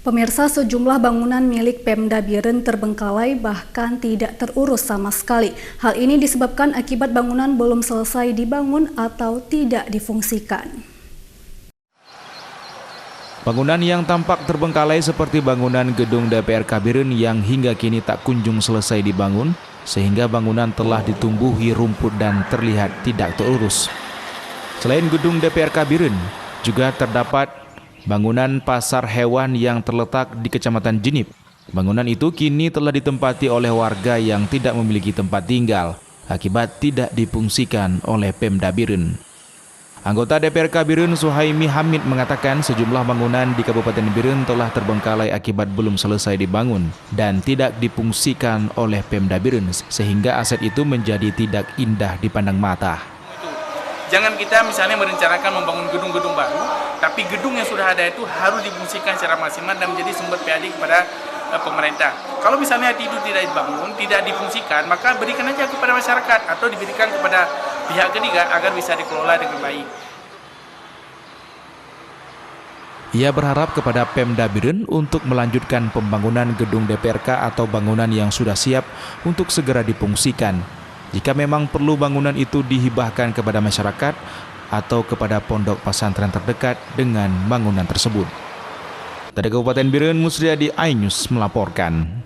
Pemirsa, sejumlah bangunan milik Pemda Biren terbengkalai bahkan tidak terurus sama sekali. Hal ini disebabkan akibat bangunan belum selesai dibangun atau tidak difungsikan. Bangunan yang tampak terbengkalai seperti bangunan gedung DPRK Biren yang hingga kini tak kunjung selesai dibangun, sehingga bangunan telah ditumbuhi rumput dan terlihat tidak terurus. Selain gedung DPRK Biren, juga terdapat bangunan pasar hewan yang terletak di Kecamatan Jenip. Bangunan itu kini telah ditempati oleh warga yang tidak memiliki tempat tinggal akibat tidak difungsikan oleh Pemda Biren. Anggota DPRK Biren Suhaimi Hamid mengatakan sejumlah bangunan di Kabupaten Biren telah terbengkalai akibat belum selesai dibangun dan tidak difungsikan oleh Pemda Biren sehingga aset itu menjadi tidak indah dipandang mata. Jangan kita misalnya merencanakan membangun gedung-gedung baru, tapi gedung yang sudah ada itu harus difungsikan secara maksimal dan menjadi sumber PAD kepada pemerintah. Kalau misalnya itu tidak dibangun, tidak difungsikan, maka berikan aja kepada masyarakat atau diberikan kepada pihak ketiga agar bisa dikelola dengan baik. Ia berharap kepada Pemda Biren untuk melanjutkan pembangunan gedung DPRK atau bangunan yang sudah siap untuk segera difungsikan. Jika memang perlu bangunan itu dihibahkan kepada masyarakat atau kepada pondok pesantren terdekat dengan bangunan tersebut. Dari Kabupaten Biren, Musriadi, iNews melaporkan.